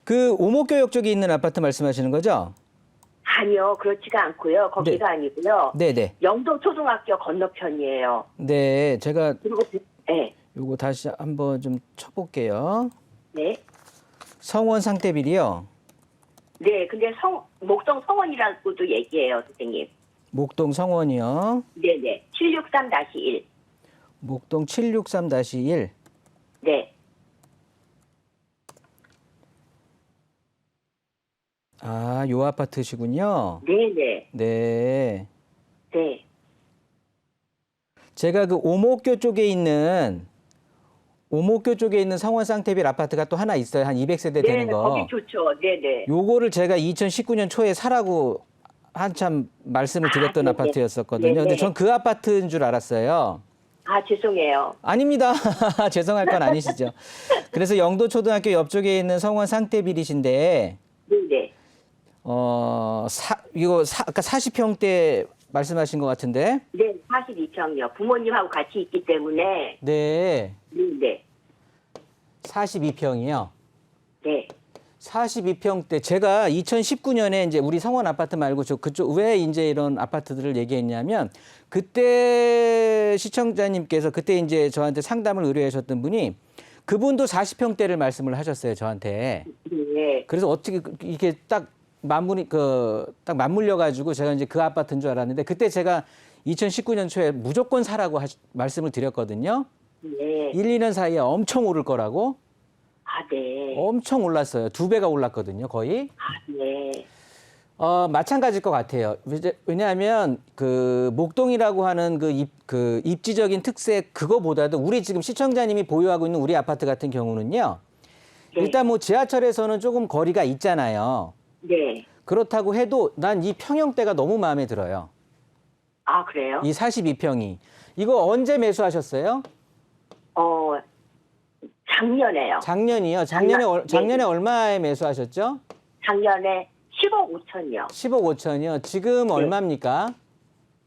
그 오목교역 쪽에 있는 아파트 말씀하시는 거죠? 아니요, 그렇지가 않고요. 거기가 아니고요. 네네. 영도 초등학교 건너편이에요. 네, 제가 그리고 네, 요거 다시 한번 좀 쳐볼게요. 네, 성원 상태비리요. 네. 근데 목동 성원이라고도 얘기해요, 선생님. 목동 성원이요. 네네. 763-1. 목동 763-1. 네, 아, 요 아파트시군요. 네네, 네. 네. 제가 그 오목교 쪽에 있는 성원 쌍태빌 아파트가 또 하나 있어요. 한 200세대 되는 네, 거. 거기 좋죠. 네네. 요거를 제가 2019년 초에 사라고 한참 말씀을 드렸던 네네. 아파트였었거든요. 근데 네네. 전 그 아파트인 줄 알았어요. 아, 죄송해요. 아닙니다. 죄송할 건 아니시죠. 그래서 영도초등학교 옆쪽에 있는 성원 쌍태빌이신데 네네. 아까 40평대 말씀하신 것 같은데. 네, 42평이요. 부모님하고 같이 있기 때문에. 네. 네네. 42평이요. 네. 42평대 제가 2019년에 이제 우리 성원 아파트 말고 그쪽 왜 이제 이런 아파트들을 얘기했냐면 그때 시청자님께서 그때 이제 저한테 상담을 의뢰하셨던 분이 그분도 40평대를 말씀을 하셨어요, 저한테. 네. 그래서 어떻게 이게 딱 맞물려 가지고 제가 이제 그 아파트인 줄 알았는데 그때 제가 2019년 초에 무조건 사라고 말씀을 드렸거든요. 네. 1, 2년 사이에 엄청 오를 거라고. 아, 네. 엄청 올랐어요. 2배가 올랐거든요, 거의. 아, 네. 마찬가지일 것 같아요. 왜냐하면 그 목동이라고 하는 그 입지적인 특색 그거보다도 우리 지금 시청자님이 보유하고 있는 우리 아파트 같은 경우는요. 네. 일단 뭐 지하철에서는 조금 거리가 있잖아요. 네. 그렇다고 해도 난 이 평형대가 너무 마음에 들어요. 아, 그래요? 이 42평이. 이거 언제 매수하셨어요? 작년에요. 작년이요. 네. 작년에 얼마에 매수하셨죠? 작년에 10억 5천이요. 10억 5천이요. 지금 얼마입니까?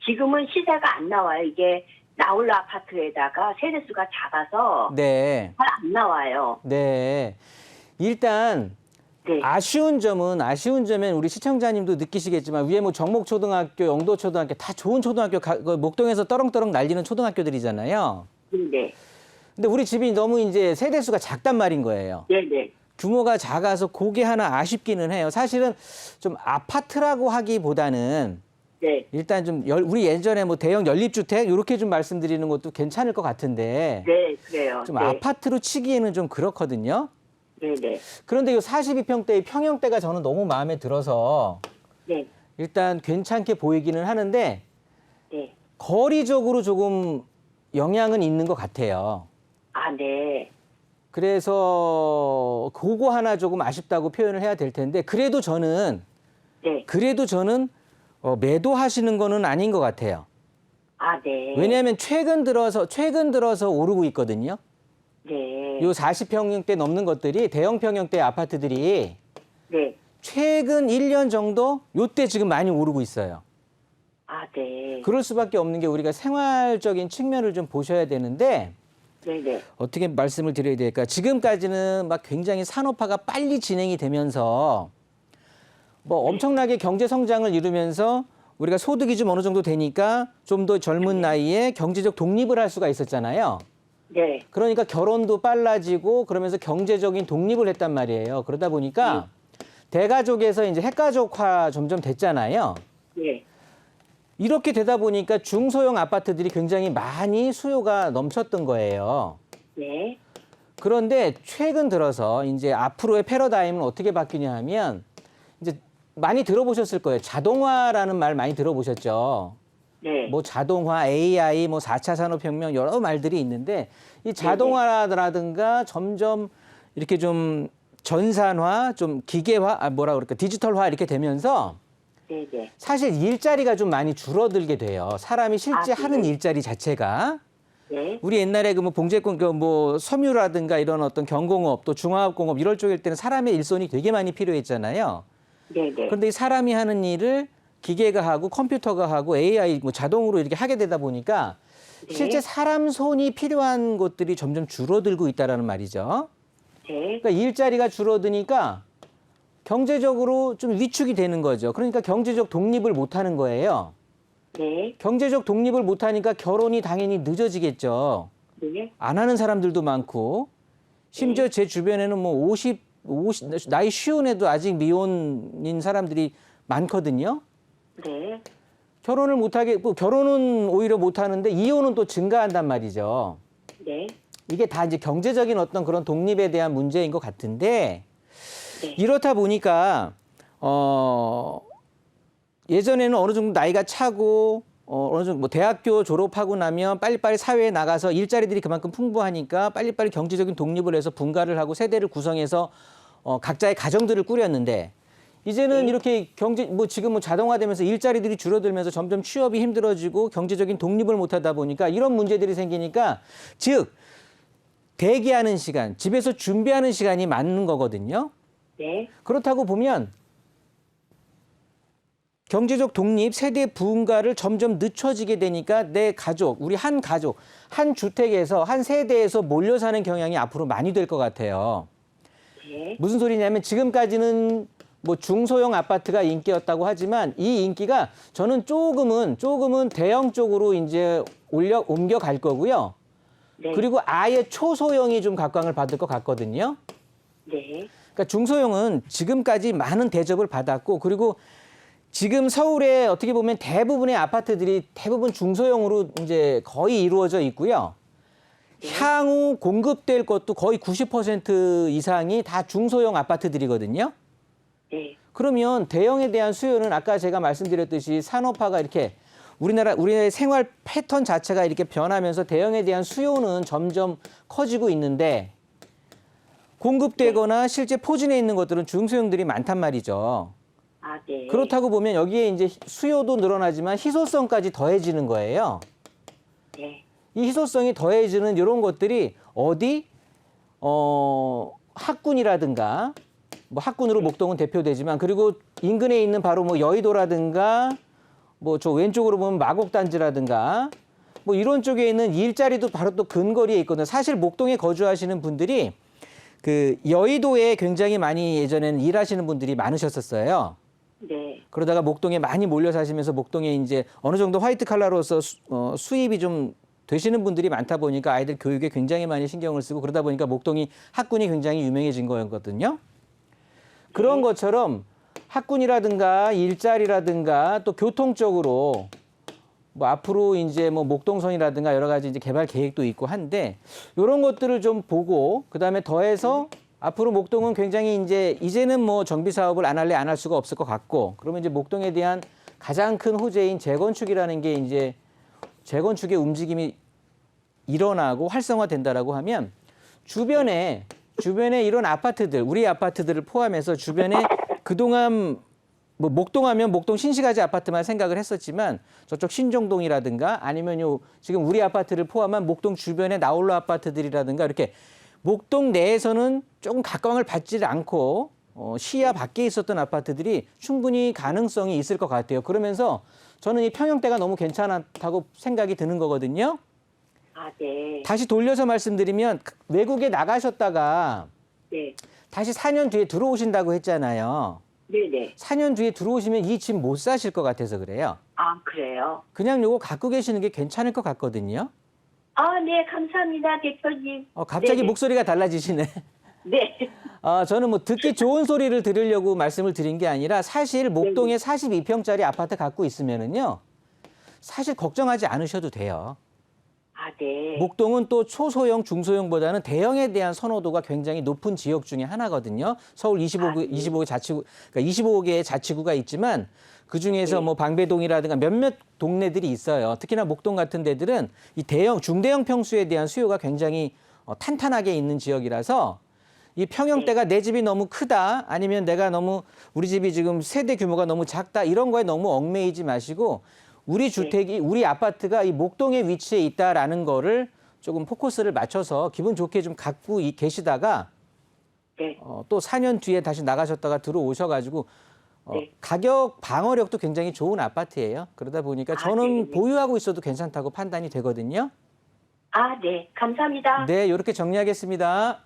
지금은 시세가 안 나와요. 이게 나홀로 아파트에다가 세대수가 작아서 네. 잘 안 나와요. 네. 일단 네. 아쉬운 점은 우리 시청자님도 느끼시겠지만 위에 뭐 정목초등학교, 영도초등학교 다 좋은 초등학교 그 목동에서 떠렁떠렁 날리는 초등학교들이잖아요. 네. 근데 우리 집이 너무 이제 세대수가 작단 말인 거예요. 네네. 규모가 작아서 그게 하나 아쉽기는 해요. 사실은 좀 아파트라고 하기보다는 네. 일단 좀 우리 예전에 뭐 대형 연립주택 이렇게 좀 말씀드리는 것도 괜찮을 것 같은데 네, 그래요. 좀 네. 아파트로 치기에는 좀 그렇거든요. 네네. 그런데 이 42평대의 평형대가 저는 너무 마음에 들어서 네. 일단 괜찮게 보이기는 하는데 네. 거리적으로 조금 영향은 있는 것 같아요. 아, 네. 그래서 그거 하나 조금 아쉽다고 표현을 해야 될 텐데 그래도 저는 네. 매도하시는 거는 아닌 것 같아요. 아, 네. 왜냐하면 최근 들어서 오르고 있거든요. 네. 요 40평형대 넘는 것들이 대형 평형대 아파트들이 네. 최근 1년 정도 요때 지금 많이 오르고 있어요. 아, 네. 그럴 수밖에 없는 게 우리가 생활적인 측면을 좀 보셔야 되는데 네네. 어떻게 말씀을 드려야 될까? 지금까지는 막 굉장히 산업화가 빨리 진행이 되면서 뭐 엄청나게 경제 성장을 이루면서 우리가 소득이 좀 어느 정도 되니까 좀 더 젊은 나이에 경제적 독립을 할 수가 있었잖아요. 네. 그러니까 결혼도 빨라지고 그러면서 경제적인 독립을 했단 말이에요. 그러다 보니까 대가족에서 이제 핵가족화 점점 됐잖아요. 네. 이렇게 되다 보니까 중소형 아파트들이 굉장히 많이 수요가 넘쳤던 거예요. 네. 그런데 최근 들어서 이제 앞으로의 패러다임은 어떻게 바뀌냐 하면 이제 많이 들어보셨을 거예요. 자동화라는 말 많이 들어보셨죠. 네. 뭐 자동화, AI, 뭐 4차 산업혁명 여러 말들이 있는데 이 자동화라든가 점점 이렇게 좀 전산화, 좀 기계화, 디지털화 이렇게 되면서 네네. 사실 일자리가 좀 많이 줄어들게 돼요. 사람이 실제 아, 네. 하는 일자리 자체가. 네. 우리 옛날에 그 뭐 봉제권 뭐 섬유라든가 이런 어떤 경공업 또 중화업공업 이럴 쪽일 때는 사람의 일손이 되게 많이 필요했잖아요. 네네. 그런데 이 사람이 하는 일을 기계가 하고 컴퓨터가 하고 AI 뭐 자동으로 이렇게 하게 되다 보니까 네. 실제 사람 손이 필요한 곳들이 점점 줄어들고 있다라는 말이죠. 네. 그러니까 일자리가 줄어드니까 경제적으로 좀 위축이 되는 거죠. 그러니까 경제적 독립을 못 하는 거예요. 네. 경제적 독립을 못 하니까 결혼이 당연히 늦어지겠죠. 네. 안 하는 사람들도 많고, 심지어 제 주변에는 뭐 50 나이 쉬운 애도 아직 미혼인 사람들이 많거든요. 네. 결혼을 못 하게, 뭐 결혼은 오히려 못 하는데 이혼은 또 증가한단 말이죠. 네. 이게 다 이제 경제적인 어떤 그런 독립에 대한 문제인 것 같은데, 네. 이렇다 보니까 예전에는 어느 정도 나이가 차고 어느 정도 뭐 대학교 졸업하고 나면 빨리빨리 사회에 나가서 일자리들이 그만큼 풍부하니까 빨리빨리 경제적인 독립을 해서 분가를 하고 세대를 구성해서 각자의 가정들을 꾸렸는데, 이제는 이렇게 경제 뭐 지금 뭐 자동화되면서 일자리들이 줄어들면서 점점 취업이 힘들어지고 경제적인 독립을 못 하다 보니까 이런 문제들이 생기니까, 즉 대기하는 시간, 집에서 준비하는 시간이 많은 거거든요. 네. 그렇다고 보면 경제적 독립, 세대 분가를 점점 늦춰지게 되니까 내 가족, 우리 한 가족, 한 주택에서, 한 세대에서 몰려 사는 경향이 앞으로 많이 될 것 같아요. 네. 무슨 소리냐면 지금까지는 뭐 중소형 아파트가 인기였다고 하지만 이 인기가 저는 조금은 대형 쪽으로 이제 옮겨갈 거고요. 네. 그리고 아예 초소형이 좀 각광을 받을 것 같거든요. 네. 그러니까 중소형은 지금까지 많은 대접을 받았고, 그리고 지금 서울에 어떻게 보면 대부분의 아파트들이 대부분 중소형으로 이제 거의 이루어져 있고요. 향후 공급될 것도 거의 90% 이상이 다 중소형 아파트들이거든요. 네. 그러면 대형에 대한 수요는 아까 제가 말씀드렸듯이 산업화가 이렇게 우리나라의 생활 패턴 자체가 이렇게 변하면서 대형에 대한 수요는 점점 커지고 있는데, 공급되거나 실제 포진해 있는 것들은 중소형들이 많단 말이죠. 아, 네. 그렇다고 보면 여기에 이제 수요도 늘어나지만 희소성까지 더해지는 거예요. 네. 이 희소성이 더해지는 이런 것들이 어디 학군이라든가, 뭐 학군으로 목동은 대표되지만, 그리고 인근에 있는 바로 뭐 여의도라든가, 뭐 저 왼쪽으로 보면 마곡단지라든가, 뭐 이런 쪽에 있는 일자리도 바로 또 근거리에 있거든요. 사실 목동에 거주하시는 분들이 그 여의도에 굉장히 많이 예전에는 일하시는 분들이 많으셨었어요. 네. 그러다가 목동에 많이 몰려 사시면서 목동에 이제 어느 정도 화이트 칼라로서 수입이 좀 되시는 분들이 많다 보니까 아이들 교육에 굉장히 많이 신경을 쓰고, 그러다 보니까 목동이 학군이 굉장히 유명해진 거였거든요. 그런 것처럼 학군이라든가 일자리라든가 또 교통적으로 뭐 앞으로 이제 뭐 목동선이라든가 여러 가지 이제 개발 계획도 있고 한데, 이런 것들을 좀 보고 그다음에 더해서 앞으로 목동은 굉장히 이제는 뭐 정비 사업을 안 할 수가 없을 것 같고, 그러면 이제 목동에 대한 가장 큰 호재인 재건축이라는 게 이제 재건축의 움직임이 일어나고 활성화된다라고 하면 주변에 이런 아파트들, 우리 아파트들을 포함해서 주변에 그동안 뭐 목동하면 목동 신시가지 아파트만 생각을 했었지만 저쪽 신정동이라든가 아니면 지금 우리 아파트를 포함한 목동 주변의 나홀로 아파트들이라든가, 이렇게 목동 내에서는 조금 각광을 받지 않고 시야 밖에 있었던 아파트들이 충분히 가능성이 있을 것 같아요. 그러면서 저는 이 평형대가 너무 괜찮다고 생각이 드는 거거든요. 아, 네. 다시 돌려서 말씀드리면 외국에 나가셨다가 네. 다시 4년 뒤에 들어오신다고 했잖아요. 네네. 4년 뒤에 들어오시면 이 집 못 사실 것 같아서 그래요. 아, 그래요? 그냥 요거 갖고 계시는 게 괜찮을 것 같거든요. 아, 네. 감사합니다, 대표님. 갑자기 네네. 목소리가 달라지시네. 네. 저는 뭐 듣기 좋은 소리를 들으려고 말씀을 드린 게 아니라, 사실 목동에 42평짜리 아파트 갖고 있으면은요, 사실 걱정하지 않으셔도 돼요. 아, 네. 목동은 또 초소형, 중소형보다는 대형에 대한 선호도가 굉장히 높은 지역 중에 하나거든요. 서울 25개 자치구, 그러니까 25개의 자치구가 있지만 그 중에서 뭐 방배동이라든가 몇몇 동네들이 있어요. 특히나 목동 같은 데들은 이 중대형 평수에 대한 수요가 굉장히 탄탄하게 있는 지역이라서, 이 평형대가 내 집이 너무 크다, 아니면 우리 집이 지금 세대 규모가 너무 작다, 이런 거에 너무 얽매이지 마시고, 우리 주택이, 우리 아파트가 이 목동에 위치해 있다라는 거를 조금 포커스를 맞춰서 기분 좋게 좀 갖고 계시다가, 네. 또 4년 뒤에 다시 나가셨다가 들어오셔가지고, 네. 가격 방어력도 굉장히 좋은 아파트예요. 그러다 보니까 저는 네네. 보유하고 있어도 괜찮다고 판단이 되거든요. 아, 네. 감사합니다. 네, 이렇게 정리하겠습니다.